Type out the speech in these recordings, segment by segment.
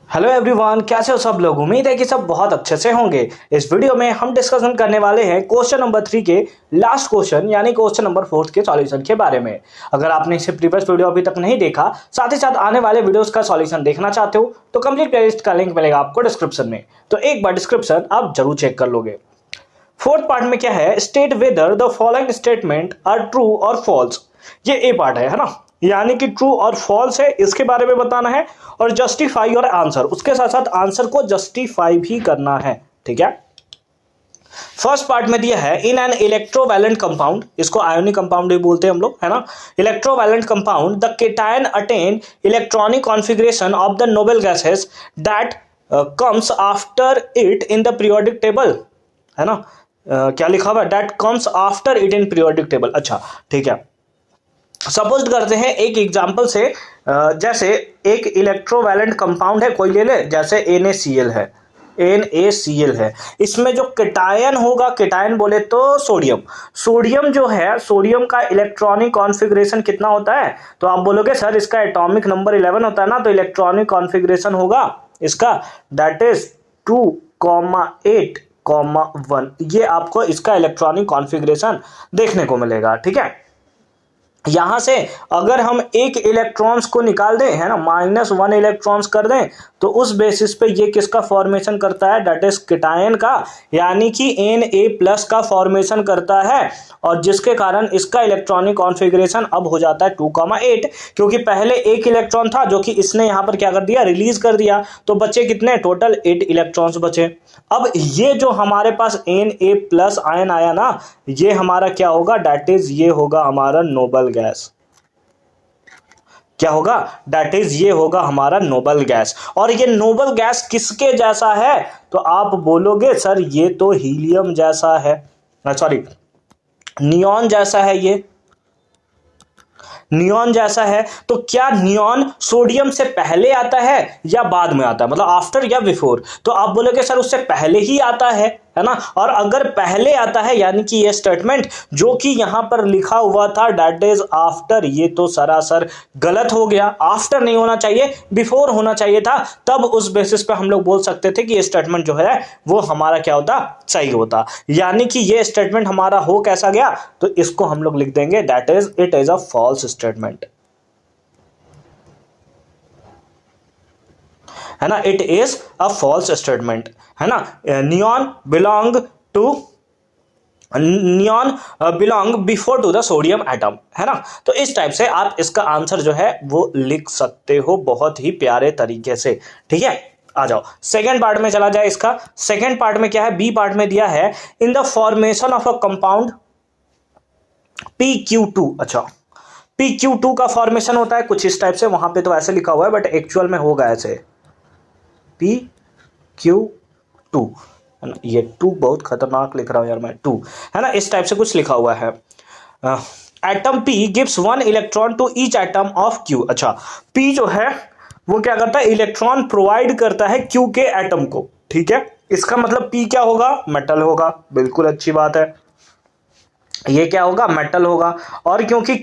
Hello everyone, कैसे हो सब लोग। उम्मीद है कि सब बहुत अच्छे से होंगे। इस वीडियो में हम डिस्कशन करने वाले हैं क्वेश्चन नंबर 3 के लास्ट क्वेश्चन यानी क्वेश्चन नंबर 4 के सॉल्यूशन के बारे में। अगर आपने इसे प्रीवियस वीडियो अभी तक नहीं देखा, साथ ही साथ आने वाले वीडियोस का सॉल्यूशन देखना चाहते हो तो कंप्लीट प्लेलिस्ट का लिंक मिलेगा आपको डिस्क्रिप्शन में, तो एक बार डिस्क्रिप्शन आप जरूर चेक कर लोगे। फोर्थ पार्ट में क्या है, state whether the following statement are true और फॉल्स। ये ए पार्ट है ना, यानी कि ट्रू और फॉल्स है, इसके बारे में बताना है और जस्टिफाई और आंसर, उसके साथ साथ आंसर को जस्टिफाई भी करना है। ठीक है, फर्स्ट पार्ट में दिया है इन एन इलेक्ट्रोवैलेंट कंपाउंड, इसको आयोनिक कंपाउंड भी बोलते हैं हम लोग, है ना। Electrovalent compound the cation attain electronic configuration of the noble gases that comes after it in the periodic table, है ना। क्या लिखा हुआ है, that comes after it in periodic table. अच्छा ठीक है, सपोज करते हैं एक एग्जांपल से, जैसे एक इलेक्ट्रोवैलेंट कंपाउंड है, कोई ले ले, जैसे NaCl है, NaCl है। इसमें जो केटायन होगा, केटायन बोले तो सोडियम, सोडियम जो है, सोडियम का इलेक्ट्रॉनिक कॉन्फ़िगरेशन कितना होता है, तो आप बोलोगे सर इसका एटॉमिक नंबर 11 होता है ना, तो इलेक्ट्रॉनिक कॉन्फ़िगरेशन होगा इसका दैट इज 2,8,1। ये आपको इसका इलेक्ट्रॉनिक कॉन्फ़िगरेशन देखने को मिलेगा। ठीक है, यहां से अगर हम एक इलेक्ट्रॉन्स को निकाल दें, है ना, -1 इलेक्ट्रॉन्स कर दें, तो उस बेसिस पे ये किसका फॉर्मेशन करता है, दैट इज केटायन का, यानी कि Na+ का फॉर्मेशन करता है, और जिसके कारण इसका इलेक्ट्रॉनिक कॉन्फ़िगरेशन अब हो जाता है 2,8, क्योंकि पहले एक इलेक्ट्रॉन था जो कि इसने यहां पर क्या कर दिया, रिलीज कर दिया, तो बचे कितने, टोटल 8 इलेक्ट्रॉन्स बचे। अब ये जो हमारे पास Na+ आयन आया ना, ये हमारा क्या होगा, दैट इज ये होगा हमारा नोबल गैस। क्या होगा, दैट इज ये होगा हमारा नोबल गैस। और ये नोबल गैस किसके जैसा है, तो आप बोलोगे सर ये तो हीलियम जैसा है, सॉरी नियॉन जैसा है, ये नियॉन जैसा है। तो क्या नियॉन सोडियम से पहले आता है या बाद में आता है, मतलब आफ्टर या बिफोर, तो आप बोलोगे सर उससे पहले ही आता है ना। और अगर पहले आता है यानी कि ये स्टेटमेंट जो कि यहां पर लिखा हुआ था दैट इज आफ्टर, ये तो सरासर गलत हो गया। आफ्टर नहीं होना चाहिए, बिफोर होना चाहिए था, तब उस बेसिस पे हम लोग बोल सकते थे कि ये स्टेटमेंट जो है वो हमारा क्या होता, सही होता। यानी कि ये स्टेटमेंट हमारा हो कैसा गया, तो इसको हम लोग लिख देंगे that is it is a false statement, है ना, it is a false statement, है ना। Neon belong before to the sodium atom, है ना। तो इस टाइप से आप इसका आंसर जो है वो लिख सकते हो बहुत ही प्यारे तरीके से। ठीक है, आ जाओ सेकेंड पार्ट में चला जाए। इसका सेकेंड पार्ट में क्या है, बी पार्ट में दिया है in the formation of a compound PQ2। अच्छा, PQ2 का फॉर्मेशन होता है कुछ इस टाइप से, वहां पे तो ऐसे लिखा हुआ है बट एक्चुअल में होगा ऐसे PQ2, है ना। ये 2 बहुत खतरनाक लिख रहा हूं यार मैं, 2, है ना, इस टाइप से कुछ लिखा हुआ है। Atom P gives 1 electron to each atom of Q। अच्छा, P जो है वो क्या करता है, इलेक्ट्रॉन प्रोवाइड करता है Q के एटम को। ठीक है, इसका मतलब P क्या होगा, मेटल होगा, बिल्कुल अच्छी बात है, ये क्या होगा, मेटल होगा। और क्योंकि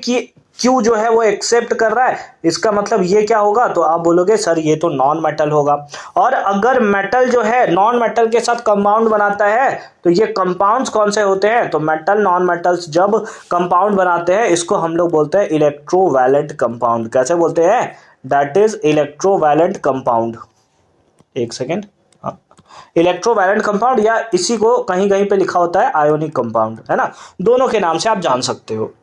क्यू जो है वो एक्सेप्ट कर रहा है, इसका मतलब ये क्या होगा, तो आप बोलोगे सर ये तो नॉन मेटल होगा। और अगर मेटल जो है नॉन मेटल के साथ कंपाउंड बनाता है, तो ये कंपाउंड्स कौन से होते हैं, तो मेटल नॉन मेटल्स जब कंपाउंड बनाते हैं इसको हम लोग बोलते हैं इलेक्ट्रोवैलेंट कंपाउंड। कैसे बोलते हैं, दैट इज इलेक्ट्रोवैलेंट कंपाउंड। एक सेकेंड, इलेक्ट्रोवैलेंट कंपाउंड, या इसी को कहीं कहीं पे लिखा होता है आयोनिक कंपाउंड, है ना। दोनों के नाम से आप जान सकते हो।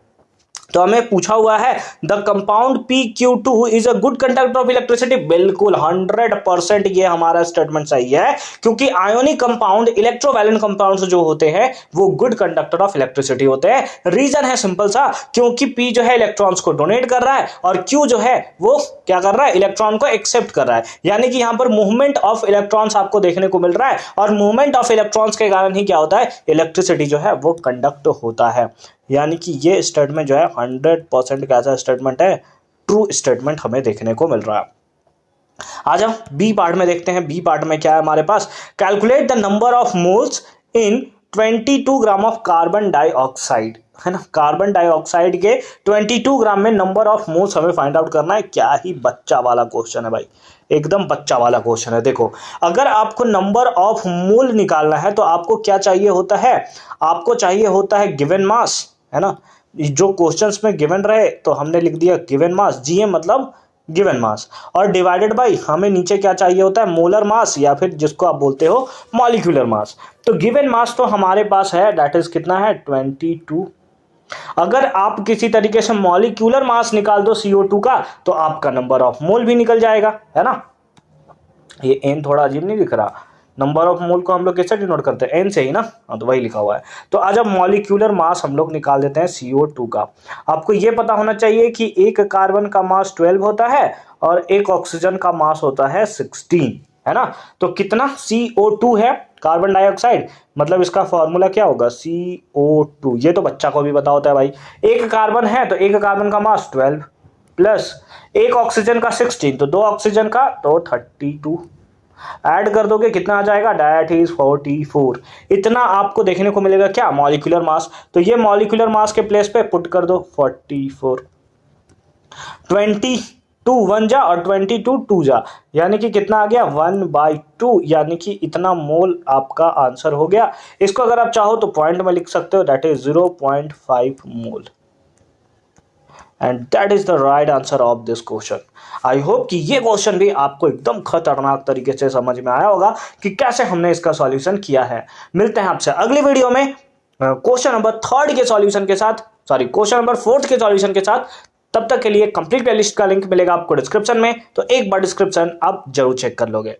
तो हमें पूछा हुआ है the compound PQ2 is a good conductor of electricity. बिल्कुल 100% ये हमारा स्टेटमेंट सही है, क्योंकि आयोनिक कंपाउंड इलेक्ट्रोवैलेंट कंपाउंड्स जो होते हैं वो गुड कंडक्टर ऑफ इलेक्ट्रिसिटी होते हैं। रीजन है सिंपल सा, क्योंकि P जो है इलेक्ट्रॉन्स को डोनेट कर रहा है और Q जो है वो क्या कर रहा है, इलेक्ट्रॉन को एक्सेप्ट कर रहा है। यानी कि यहां पर मूवमेंट ऑफ इलेक्ट्रॉन्स आपको देखने को मिल रहा है, और मूवमेंट ऑफ इलेक्ट्रॉन्स के कारण ही क्या होता है, इलेक्ट्रिसिटी जो है वो कंडक्ट होता है। यानी कि ये स्टेटमेंट जो है 100% कैसा स्टेटमेंट है, ट्रू स्टेटमेंट हमें देखने को मिल रहा है। आ जाओ बी पार्ट में देखते हैं। बी पार्ट में क्या है हमारे पास, calculate the number of moles in 22 gram of carbon dioxide, है ना। कार्बन डाइऑक्साइड के 22 ग्राम में नंबर ऑफ मोल्स हमें फाइंड आउट करना है। क्या ही बच्चा वाला क्वेश्चन है भाई, एकदम बच्चा वाला क्वेश्चन है। देखो, अगर आपको नंबर ऑफ मोल निकालना है तो आपको क्या चाहिए होता है, आपको चाहिए होता है गिवन मास, है ना। जो क्वेश्चंस में गिवन रहे तो हमने लिख दिया गिवन मास, जीएम मतलब गिवन मास, और डिवाइडेड बाय हमें नीचे क्या चाहिए होता है, मोलर मास, या फिर जिसको आप बोलते हो मॉलिक्यूलर मास। तो गिवन मास तो हमारे पास है, दैट इज कितना है 22। अगर आप किसी तरीके से मॉलिक्यूलर मास निकाल दो CO2 का तो आपका नंबर ऑफ मोल भी निकल जाएगा, है ना। ये एन थोड़ा अजीब नहीं दिख रहा, नंबर ऑफ मोल को हम लोग कैसे डिनोट करते हैं, एन से ही ना, हाँ तो वही लिखा हुआ है। तो आज अब मॉलिक्यूलर मास हम लोग निकाल देते हैं CO2 का। आपको ये पता होना चाहिए कि एक कार्बन का मास 12 होता है और एक ऑक्सीजन का मास होता है 16, है ना। तो कितना CO2 है, कार्बन डाइऑक्साइड, मतलब इसका फॉर्मूला क्या होगा CO2, ये तो बच्चा को भी पता होता है भाई। एक कार्बन है तो एक कार्बन का मास 12 प्लस एक ऑक्सीजन का 16, तो दो ऑक्सीजन का तो 32, ऐड कर दोगे कितना आ जाएगा, दैट इज 44। इतना आपको देखने को मिलेगा क्या, मॉलिक्यूलर मास। तो ये मॉलिक्यूलर मास के प्लेस पे पुट कर दो 44, 22 1 जा और 22 2 जा, यानी कि कितना आ गया 1/2, यानी कि इतना मोल आपका आंसर हो गया। इसको अगर आप चाहो तो पॉइंट में लिख सकते हो, that is 0.5 mole, and that is the right answer of this question. I hope कि ये क्वेश्चन भी आपको एकदम खतरनाक तरीके से समझ में आया होगा कि कैसे हमने इसका सॉल्यूशन किया है। मिलते हैं आपसे अगली वीडियो में क्वेश्चन नंबर 3 के सॉल्यूशन के साथ, सॉरी क्वेश्चन नंबर 4 के सॉल्यूशन के साथ। तब तक के लिए कंप्लीट प्लेलिस्ट का लिंक मिलेगा आपको डिस्क्रिप्शन में, तो एक बार डिस्क्रिप्शन आप जरूर चेक कर लोगे।